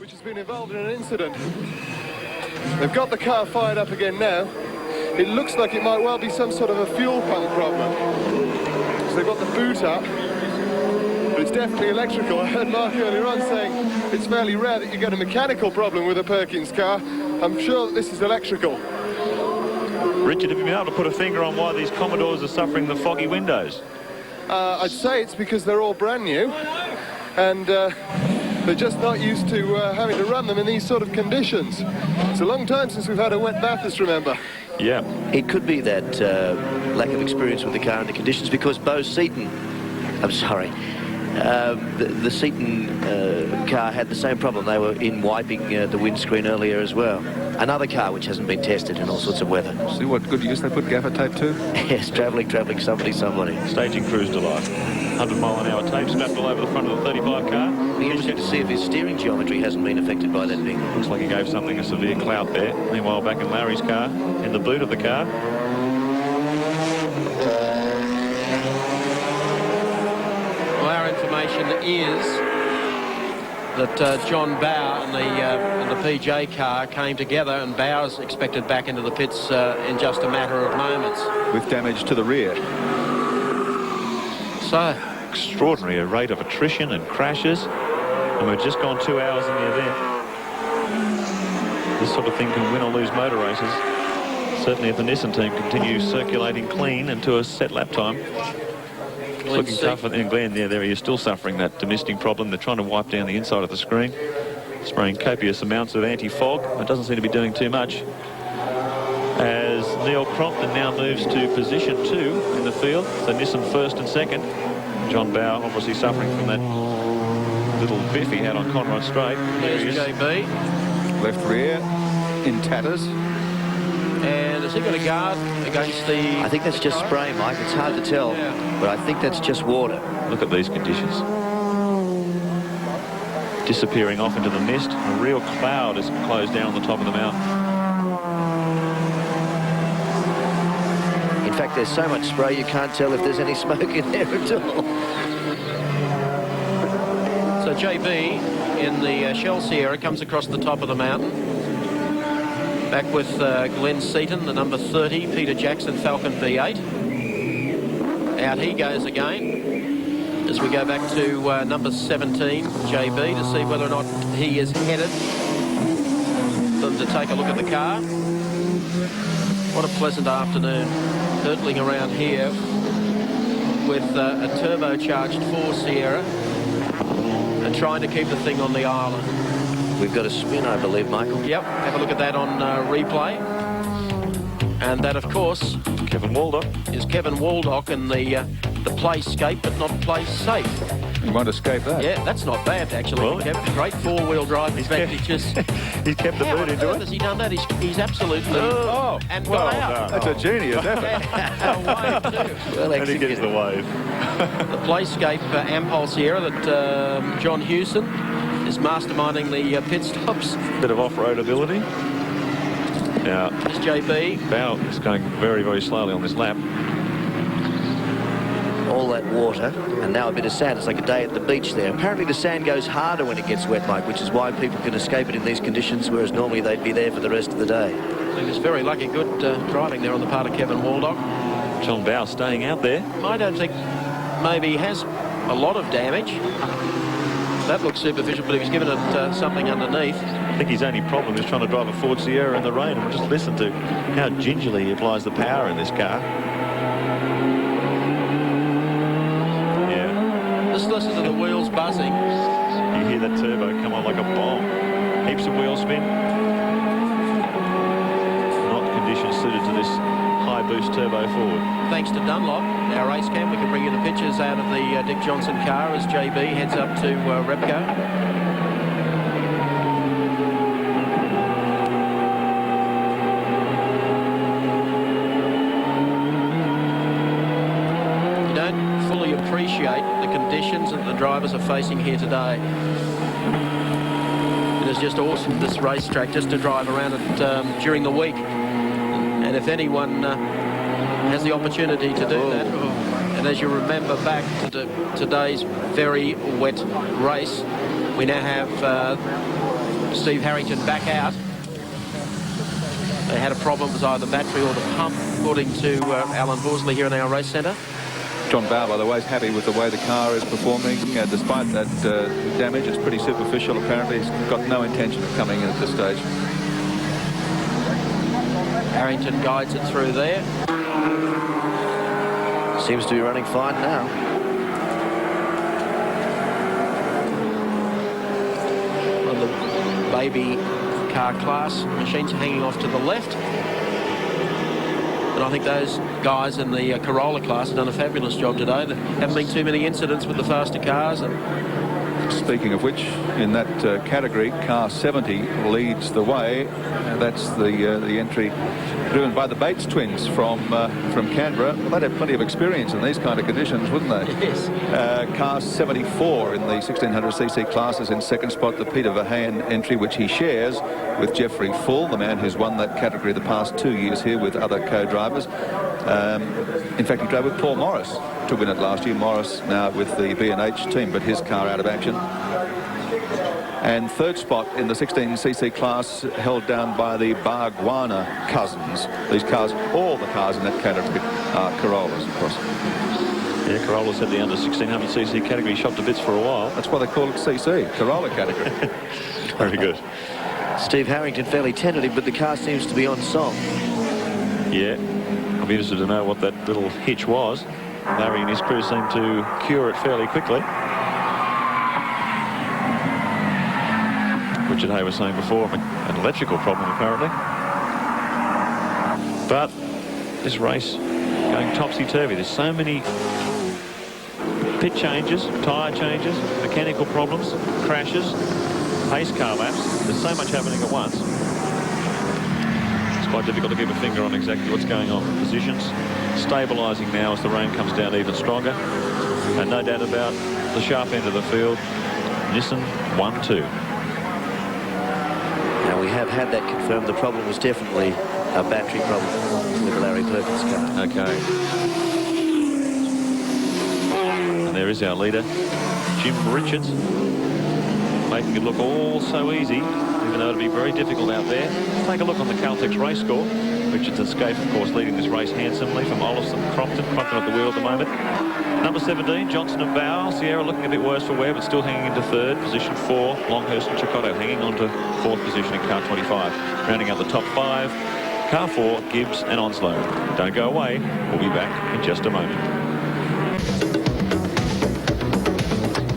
which has been involved in an incident. They've got the car fired up again now. It looks like it might well be some sort of a fuel pump problem. So they've got the boot up, but it's definitely electrical. I heard Mark earlier on saying it's fairly rare that you get a mechanical problem with a Perkins car. I'm sure that this is electrical. Richard, have you been able to put a finger on why these Commodores are suffering the foggy windows? I'd say it's because they're all brand new, and they're just not used to having to run them in these sort of conditions. It's a long time since we've had a wet Bathurst, remember? Yeah. It could be that lack of experience with the car and the conditions, because Bo Seaton, I'm sorry, the Seaton car had the same problem. They were in wiping the windscreen earlier as well. Another car which hasn't been tested in all sorts of weather. See what good use they put gaffer tape to? Yes, travelling, somebody. Staging cruise delight. 100-mile-an-hour tape strapped all over the front of the 35 car. It'll be interesting to see if his steering geometry hasn't been affected by that thing. Looks like he gave something a severe clout there. Meanwhile, back in Larry's car, in the boot of the car. Well, our information is that John Bower and the PJ car came together, and Bower's expected back into the pits in just a matter of moments. With damage to the rear. So, Extraordinary rate of attrition and crashes. And we've just gone 2 hours in the event. This sort of thing can win or lose motor races. Certainly if the Nissan team continues circulating clean into a set lap time. It's looking tougher than Glenn. Yeah, there he is, still suffering that demisting problem. They're trying to wipe down the inside of the screen. Spraying copious amounts of anti-fog. It doesn't seem to be doing too much. As Neil Crompton now moves to position 2 in the field. So Nissan first and second. John Bower obviously suffering from that little biff he had on Conrod Straight. There's JB. Left rear in tatters. And has he got a guard against the... I think that's just spray, Mike. It's hard to tell, but I think that's just water. Look at these conditions. Disappearing off into the mist. A real cloud has closed down on the top of the mountain. In fact, there's so much spray you can't tell if there's any smoke in there at all. So JB in the Shell Sierra comes across the top of the mountain. Back with Glenn Seaton, the number 30, Peter Jackson, Falcon V8. Out he goes again. As we go back to number 17, JB, to see whether or not he is headed for them to take a look at the car. What a pleasant afternoon, hurtling around here with a turbocharged 4 Sierra and trying to keep the thing on the island. We've got a spin, I believe, Michael. Yep, have a look at that on replay. And that, of course, Kevin Waldock. is Kevin Waldock in the playscape, but not play safe. You won't escape that. Yeah, that's not bad, actually. Well, Kevin. Great four-wheel drive. In fact, he just... He's kept the How boot on into earth it. has he done that? He's absolutely... Oh, and well got out. that's a genius effort. Away too. Well And he gets executed. the wave. The playscape Ampol Sierra that John Hewson is masterminding the pit stops. Bit of off-road ability. Now, There's JB. Bow is going very, very slowly on this lap. All that water, and now a bit of sand. It's like a day at the beach there. Apparently the sand goes harder when it gets wet, Mike, which is why people can escape it in these conditions, whereas normally they'd be there for the rest of the day. I think it's very lucky. Good driving there on the part of Kevin Waldock. John Bow staying out there. I don't think maybe he has a lot of damage. That looks superficial, but if he's given it something underneath. I think his only problem is trying to drive a Ford Sierra in the rain, and we'll just listen to how gingerly he applies the power in this car. Yeah. Just listen to the wheels buzzing. You hear that turbo come on like a bomb. Heaps of wheel spin. Not conditions suited to this high boost turbo forward. Thanks to Dunlop, our race cam, we can bring you the pictures out of the Dick Johnson car as JB heads up to Repco. You don't fully appreciate the conditions that the drivers are facing here today. It is just awesome, this racetrack, just to drive around it during the week. And if anyone has the opportunity to do that, and as you remember back to today's very wet race, We now have Steve Harrington back out. They had a problem with either the battery or the pump, according to Alan Horsley here in our race centre. John Bower, by the way, is happy with the way the car is performing. Despite that damage, it's pretty superficial apparently. He's got no intention of coming in at this stage. Harrington guides it through there. Seems to be running fine now. On the baby car class, machines are hanging off to the left. And I think those guys in the Corolla class have done a fabulous job today. There haven't been too many incidents with the faster cars. And Speaking of which, in that category, car 70 leads the way. That's the entry driven by the Bates twins from Canberra. Well, they'd have plenty of experience in these kind of conditions, wouldn't they? yes. Car 74 in the 1600cc class is in second spot, the Peter Verheyen entry, which he shares with Jeffrey Full, the man who's won that category the past 2 years here with other co-drivers. In fact, he drove with Paul Morris to win it last year. Morris now with the B&H team, but his car out of action. And third spot in the 16cc class held down by the Bargwana cousins. These cars, all the cars in that category are Corollas, of course. Yeah, Corollas had the under 1600cc category shot to bits for a while. That's why they call it CC, Corolla category. Very good. Steve Harrington fairly tentative, but the car seems to be on song. Yeah, I'll be interested to know what that little hitch was. Larry and his crew seem to cure it fairly quickly. Richard Hay was saying before, an electrical problem apparently. But this race going topsy-turvy. There's so many pit changes, tyre changes, mechanical problems, crashes, pace car laps. There's so much happening at once. It's quite difficult to keep a finger on exactly what's going on with positions. Stabilising now as the rain comes down even stronger. And no doubt about the sharp end of the field. Nissan 1-2. Now, we have had that confirmed. The problem was definitely a battery problem with the Larry Perkins car. Okay. And there is our leader, Jim Richards, making it look all so easy, even though it'll be very difficult out there. Take a look on the Caltex race score. Richards and Scaife, of course, leading this race handsomely from Olafson, Crompton at the wheel at the moment. Number 17, Johnson and Bower. Sierra looking a bit worse for wear, but still hanging into third. Position 4, Longhurst and Chicotto hanging on to fourth position in car 25. Rounding out the top 5, car 4, Gibbs and Onslow. Don't go away. We'll be back in just a moment.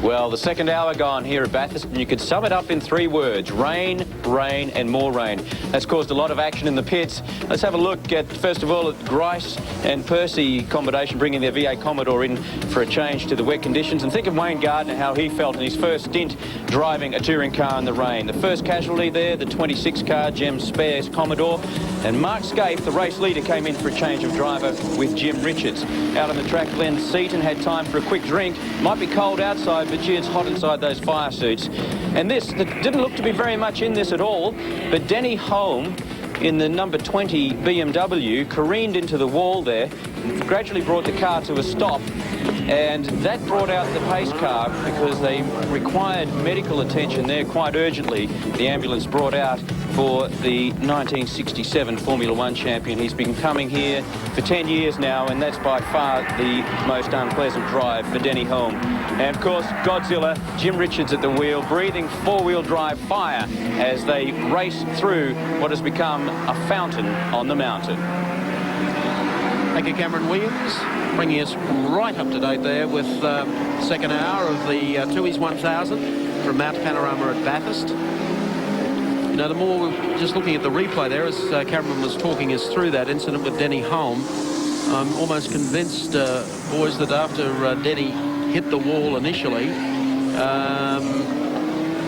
Well, the second hour gone here at Bathurst, and you could sum it up in 3 words: rain, rain and more rain. That's caused a lot of action in the pits. Let's have a look at, first of all, at Grice and Percy combination bringing their V8 Commodore in for a change to the wet conditions. And think of Wayne Gardner, how he felt in his first stint driving a touring car in the rain. The first casualty there, the 26 car, Jem Spares Commodore. And Mark Scaife, the race leader, came in for a change of driver with Jim Richards. Out on the track, Glenn Seaton had time for a quick drink. Might be cold outside, but gee, it's hot inside those fire suits. And this, didn't look to be very much in this at all, but Denny Holm in the number 20 BMW careened into the wall there, gradually brought the car to a stop, and that brought out the pace car because they required medical attention there quite urgently. The ambulance brought out for the 1967 Formula One champion. He's been coming here for 10 years now, and that's by far the most unpleasant drive for Denny Holm. And of course, Godzilla, Jim Richards at the wheel, breathing four-wheel drive fire as they race through what has become a fountain on the mountain. Thank you, Cameron Williams, bringing us right up to date there with second hour of the Tooheys 1000 from Mount Panorama at Bathurst. You know, the more we're just looking at the replay there, as Cameron was talking us through that incident with Denny Holm, I'm almost convinced, boys, that after Denny hit the wall initially,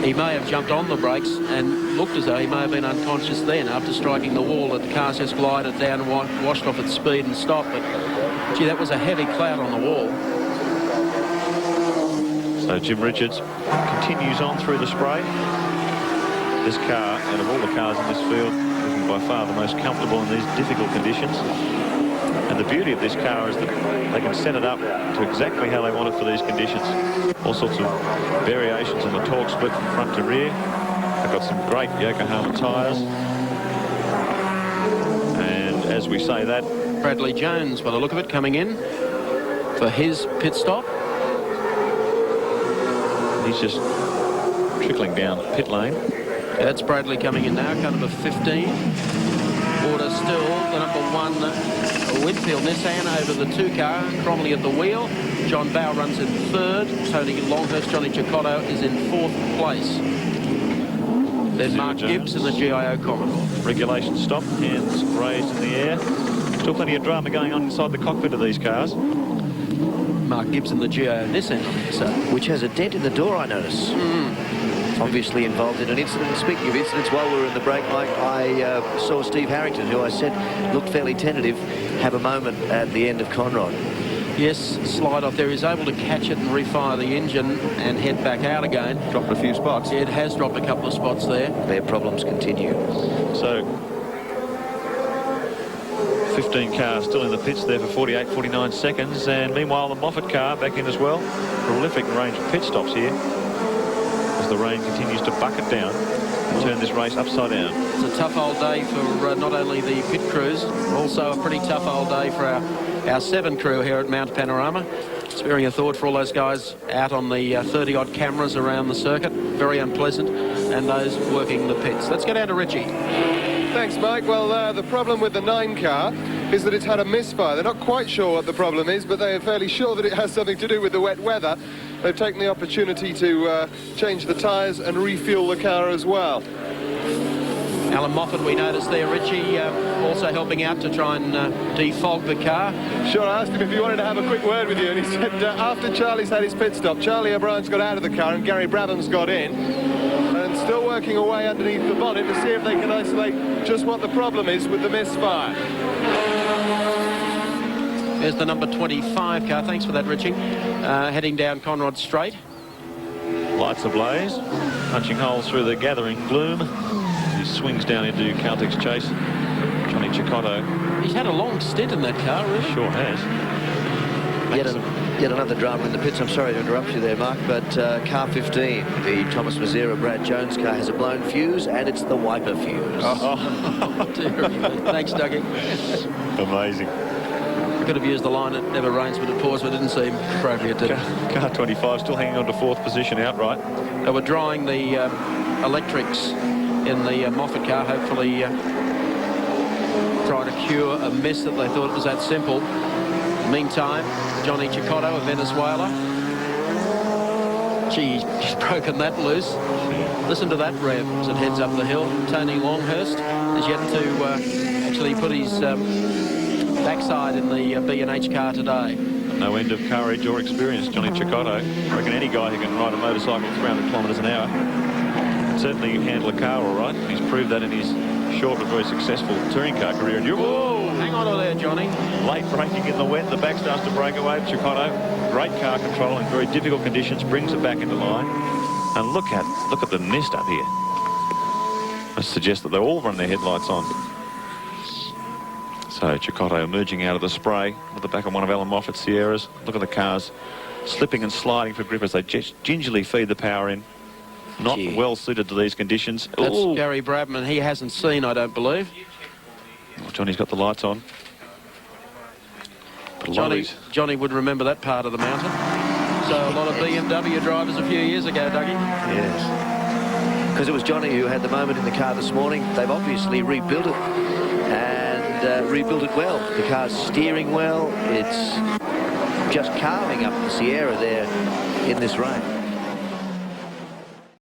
he may have jumped on the brakes and looked as though he may have been unconscious then after striking the wall. The car just glided down and washed off its speed and stopped. But, gee, that was a heavy cloud on the wall. So Jim Richards continues on through the spray. This car, out of all the cars in this field, is by far the most comfortable in these difficult conditions. And the beauty of this car is that they can set it up to exactly how they want it for these conditions. All sorts of variations in the torque split from front to rear. They've got some great Yokohama tyres. And as we say that, Bradley Jones, by the look of it, coming in for his pit stop. he's just trickling down the pit lane. That's Bradley coming in now, car number 15. Order still the number 1 Winfield Nissan over the 2 car. Cromley at the wheel. John Bow runs in 3rd. Tony Longhurst, Johnny Chicotto is in 4th place. Then Mark Gibbs in the GIO Commodore. Regulation stop, hands raised in the air. Still plenty of drama going on inside the cockpit of these cars. Mark Gibbs in the GIO Nissan on the side. Which has a dent in the door, I notice. Obviously involved in an incident. And speaking of incidents, while we were in the break, Mike, I saw Steve Harrington, who I said looked fairly tentative, have a moment at the end of Conrod. Yes, slide off there. He's able to catch it and refire the engine and head back out again. Dropped a few spots. It has dropped a couple of spots there. Their problems continue. So 15 cars still in the pits there for 48, 49 seconds. And meanwhile, the Moffat car back in as well. Prolific range of pit stops here as the rain continues to bucket down and turn this race upside down. It's a tough old day for not only the pit crews, also a pretty tough old day for our 7 crew here at Mount Panorama. Sparing a thought for all those guys out on the 30-odd cameras around the circuit. Very unpleasant. And those working the pits. Let's go down to Richie. Thanks, Mike. Well, the problem with the 9 car is that it's had a misfire. They're not quite sure what the problem is, but they are fairly sure that it has something to do with the wet weather. They've taken the opportunity to change the tyres and refuel the car as well. Alan Moffat, we noticed there, Richie, also helping out to try and defog the car. Sure, I asked him if he wanted to have a quick word with you, and he said after Charlie's had his pit stop, Charlie O'Brien's got out of the car and Gary Brabham's got in, and still working away underneath the bonnet to see if they can isolate just what the problem is with the misfire. There's the number 25 car. Thanks for that, Richie. Heading down Conrod Straight. Lights ablaze, punching holes through the gathering gloom. He swings down into Caltech's chase. Johnny Chicotto. He's had a long stint in that car, really. Sure has. Yet another drama in the pits. I'm sorry to interrupt you there, Mark, but car 15, the Thomas Mazzera Brad Jones car, has a blown fuse, and it's the wiper fuse. Oh, dear. Thanks, Dougie. Amazing. Could have used the line, it never rains but it pours, but it didn't seem appropriate, did it? Car 25 still hanging on to 4th position outright. They were drying the electrics in the Moffat car, hopefully trying to cure a mess that they thought it was that simple. Meantime, Johnny Chicotto of Venezuela. Gee, he's broken that loose. Listen to that rev as it heads up the hill. Tony Longhurst has yet to actually put his backside in the B&H car today. No end of courage or experience, Johnny Chicotto. I reckon any guy who can ride a motorcycle 300 kilometres an hour can certainly handle a car all right. He's proved that in his short but very successful touring car career. And whoa, hang on to there, Johnny. Late braking in the wet, the back starts to break away. Chicotto, great car control in very difficult conditions, brings it back into line. And look at the mist up here. I suggest that they all run their headlights on. So Chicotto emerging out of the spray with the back of one of Alan Moffat's Sierras. Look at the cars slipping and sliding for grip as they just gingerly feed the power in. Not well suited to these conditions. That's Gary Brabham, and he hasn't seen, I don't believe. Well, Johnny's got the lights on. Johnny would remember that part of the mountain. So a lot of BMW drivers a few years ago, Dougie. Yes. Because it was Johnny who had the moment in the car this morning. They've obviously rebuilt it. And rebuilt it well. The car's steering well. It's just carving up the Sierra there in this rain.